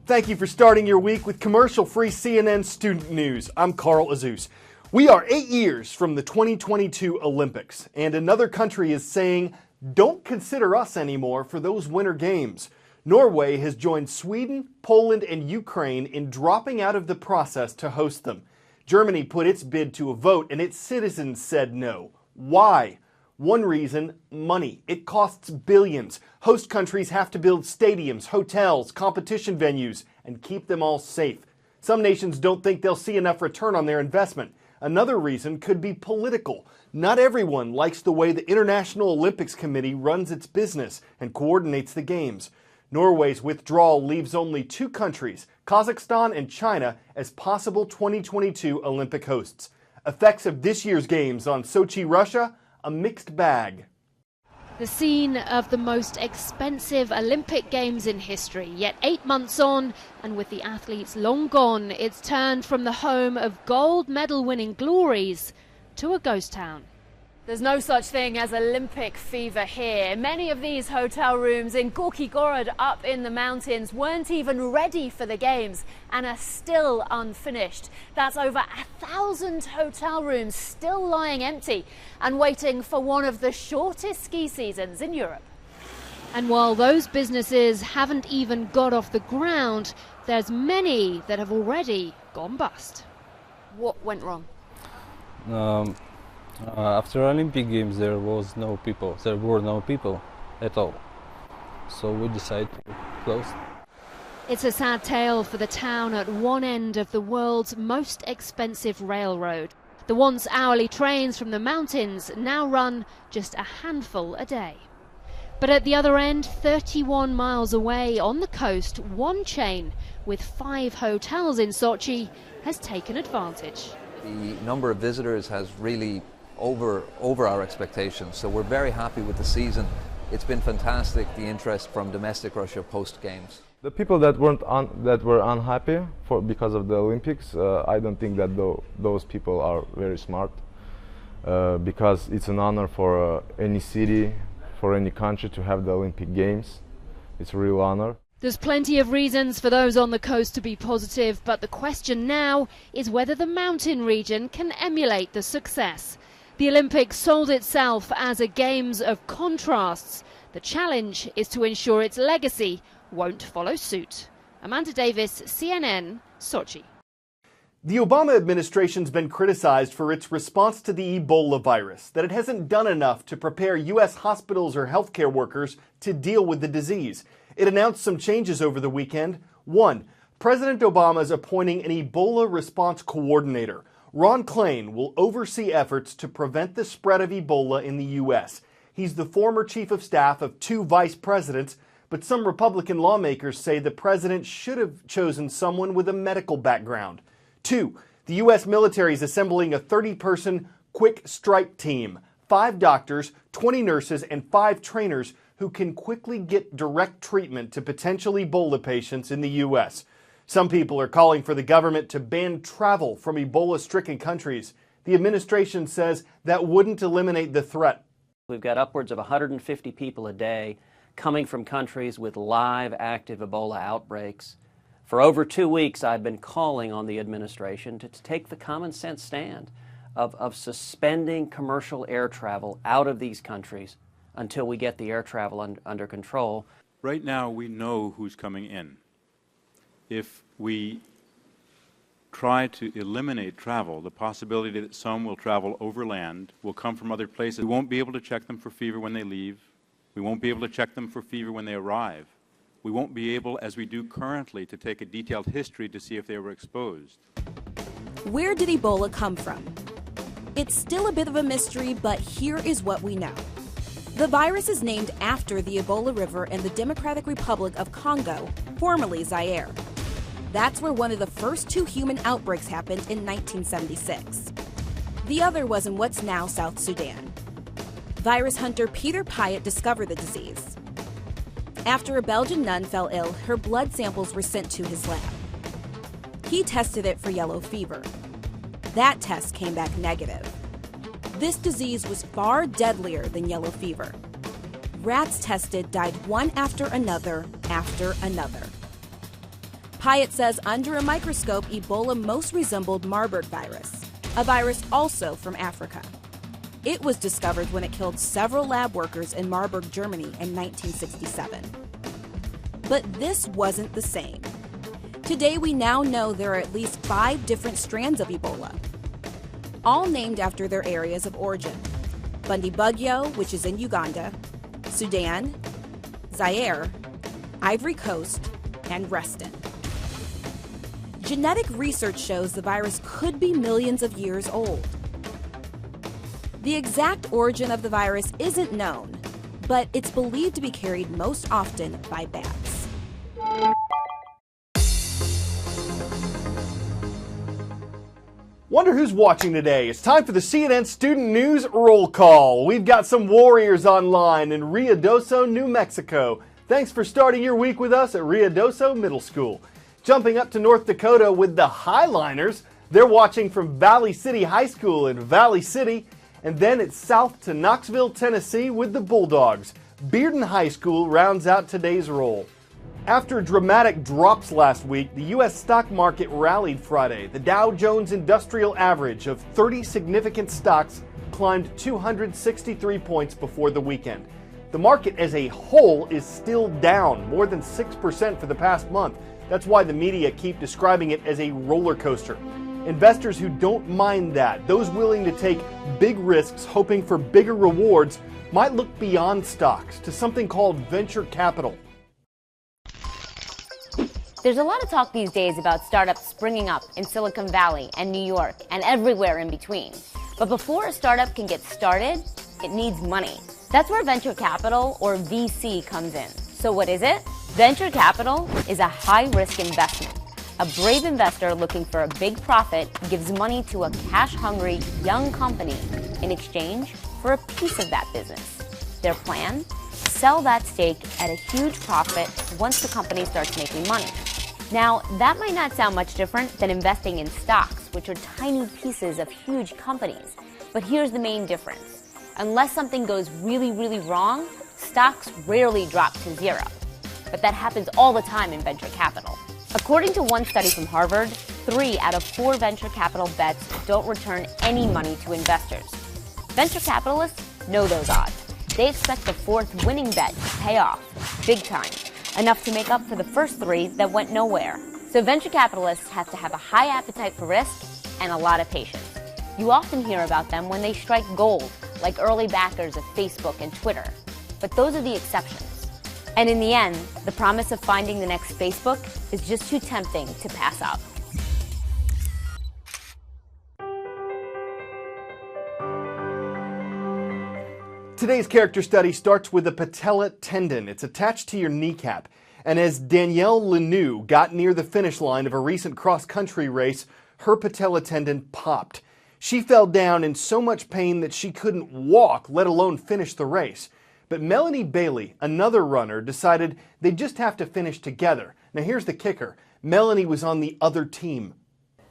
Thank you for starting your week with commercial-free CNN Student News. I'm Carl Azus. We are 8 years from the 2022 Olympics, and another country is saying, don't consider us anymore for those Winter Games. Norway has joined Sweden, Poland, and Ukraine in dropping out of the process to host them. Germany put its bid to a vote, and its citizens said no. Why? One reason, money. It costs billions. Host countries have to build stadiums, hotels, competition venues, and keep them all safe. Some nations don't think they'll see enough return on their investment. Another reason could be political. Not everyone likes the way the International Olympics Committee runs its business and coordinates the games. Norway's withdrawal leaves only two countries, Kazakhstan and China, as possible 2022 Olympic hosts. Effects of this year's games on Sochi, Russia? A mixed bag. The scene of the most expensive Olympic Games in history, yet 8 months on, and with the athletes long gone, it's turned from the home of gold medal-winning glories to a ghost town. There's no such thing as Olympic fever here. Many of these hotel rooms in Gorky Gorod up in the mountains weren't even ready for the games and are still unfinished. That's over 1,000 hotel rooms still lying empty and waiting for one of the shortest ski seasons in Europe. And while those businesses haven't even got off the ground, there's many that have already gone bust. What went wrong? After Olympic Games there were no people at all, so we decided to close. It's a sad tale for the town at one end of the world's most expensive railroad. The once hourly trains from the mountains now run just a handful a day. But at the other end, 31 miles away on the coast, one chain with 5 hotels in Sochi has taken advantage. The number of visitors has really over our expectations, so we're very happy with the season. It's been fantastic, the interest from domestic Russia post-games. The people that were unhappy because of the Olympics, I don't think that those people are very smart, because it's an honor for any city, for any country to have the Olympic Games. It's a real honor. There's plenty of reasons for those on the coast to be positive, but the question now is whether the mountain region can emulate the success. The Olympics sold itself as a games of contrasts. The challenge is to ensure its legacy won't follow suit. Amanda Davis, CNN, Sochi. The Obama administration's been criticized for its response to the Ebola virus, that it hasn't done enough to prepare U.S. hospitals or healthcare workers to deal with the disease. It announced some changes over the weekend. 1. President Obama is appointing an Ebola response coordinator. Ron Klain will oversee efforts to prevent the spread of Ebola in the U.S. He's the former chief of staff of 2 vice presidents, but some Republican lawmakers say the president should have chosen someone with a medical background. 2. The U.S. military is assembling a 30-person quick strike team, 5 doctors, 20 nurses, and 5 trainers who can quickly get direct treatment to potential Ebola patients in the U.S. Some people are calling for the government to ban travel from Ebola-stricken countries. The administration says that wouldn't eliminate the threat. We've got upwards of 150 people a day coming from countries with live active Ebola outbreaks. For over 2 weeks, I've been calling on the administration to take the common sense stand of suspending commercial air travel out of these countries until we get the air travel under control. Right now, we know who's coming in. If we try to eliminate travel, the possibility that some will travel overland, will come from other places. We won't be able to check them for fever when they leave. We won't be able to check them for fever when they arrive. We won't be able, as we do currently, to take a detailed history to see if they were exposed. Where did Ebola come from? It's still a bit of a mystery, but here is what we know. The virus is named after the Ebola River in the Democratic Republic of Congo, formerly Zaire. That's where one of the first 2 human outbreaks happened in 1976. The other was in what's now South Sudan. Virus hunter Peter Pyatt discovered the disease. After a Belgian nun fell ill, her blood samples were sent to his lab. He tested it for yellow fever. That test came back negative. This disease was far deadlier than yellow fever. Rats tested died one after another after another. Hyatt says under a microscope, Ebola most resembled Marburg virus, a virus also from Africa. It was discovered when it killed several lab workers in Marburg, Germany in 1967. But this wasn't the same. Today, we now know there are at least 5 different strands of Ebola, all named after their areas of origin. Bundibugyo, which is in Uganda, Sudan, Zaire, Ivory Coast, and Reston. Genetic research shows the virus could be millions of years old. The exact origin of the virus isn't known, but it's believed to be carried most often by bats. Wonder who's watching today. It's time for the CNN Student News Roll Call. We've got some Warriors online in Ruidoso, New Mexico. Thanks for starting your week with us at Ruidoso Middle School. Jumping up to North Dakota with the Highliners. They're watching from Valley City High School in Valley City. And then it's south to Knoxville, Tennessee with the Bulldogs. Bearden High School rounds out today's roll. After dramatic drops last week, the U.S. stock market rallied Friday. The Dow Jones Industrial Average of 30 significant stocks climbed 263 points before the weekend. The market as a whole is still down more than 6% for the past month. That's why the media keep describing it as a roller coaster. Investors who don't mind that, those willing to take big risks hoping for bigger rewards, might look beyond stocks to something called venture capital. There's a lot of talk these days about startups springing up in Silicon Valley and New York and everywhere in between. But before a startup can get started, it needs money. That's where venture capital, or VC, comes in. So what is it? Venture capital is a high-risk investment. A brave investor looking for a big profit gives money to a cash-hungry young company in exchange for a piece of that business. Their plan? Sell that stake at a huge profit once the company starts making money. Now, that might not sound much different than investing in stocks, which are tiny pieces of huge companies. But here's the main difference. Unless something goes really, really wrong, stocks rarely drop to zero. But that happens all the time in venture capital. According to one study from Harvard, 3 out of 4 venture capital bets don't return any money to investors. Venture capitalists know those odds. They expect the 4th winning bet to pay off, big time, enough to make up for the first 3 that went nowhere. So venture capitalists have to have a high appetite for risk and a lot of patience. You often hear about them when they strike gold, like early backers of Facebook and Twitter. But those are the exceptions. And in the end, the promise of finding the next Facebook is just too tempting to pass up. Today's character study starts with a patella tendon. It's attached to your kneecap. And as Danielle Lanou got near the finish line of a recent cross-country race, her patella tendon popped. She fell down in so much pain that she couldn't walk, let alone finish the race. But Melanie Bailey, another runner, decided they'd just have to finish together. Now here's the kicker. Melanie was on the other team.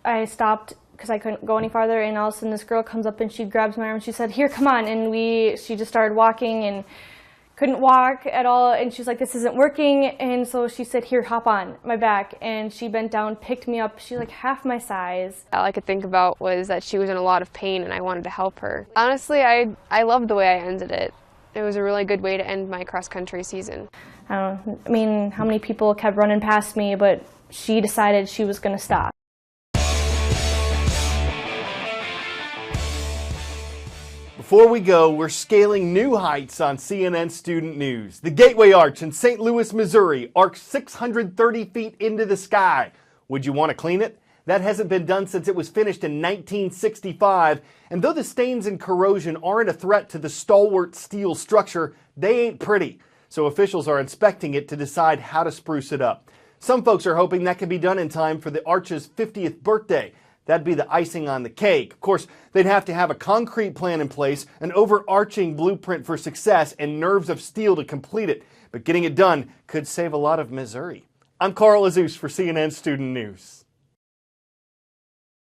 I stopped because I couldn't go any farther, and all of a sudden this girl comes up and she grabs my arm and she said, "Here, come on." And she just started walking and couldn't walk at all, and she's like, "This isn't working." And so she said, "Here, hop on my back." And she bent down, picked me up. She's like half my size. All I could think about was that she was in a lot of pain and I wanted to help her. Honestly, I loved the way I ended it. It was a really good way to end my cross-country season. I mean, how many people kept running past me, but she decided she was going to stop. Before we go, we're scaling new heights on CNN Student News. The Gateway Arch in St. Louis, Missouri arcs 630 feet into the sky. Would you want to clean it? That hasn't been done since it was finished in 1965, and though the stains and corrosion aren't a threat to the stalwart steel structure, they ain't pretty. So officials are inspecting it to decide how to spruce it up. Some folks are hoping that can be done in time for the arch's 50th birthday. That'd be the icing on the cake. Of course, they'd have to have a concrete plan in place, an overarching blueprint for success, and nerves of steel to complete it. But getting it done could save a lot of Missouri. I'm Carl Azus for CNN Student News.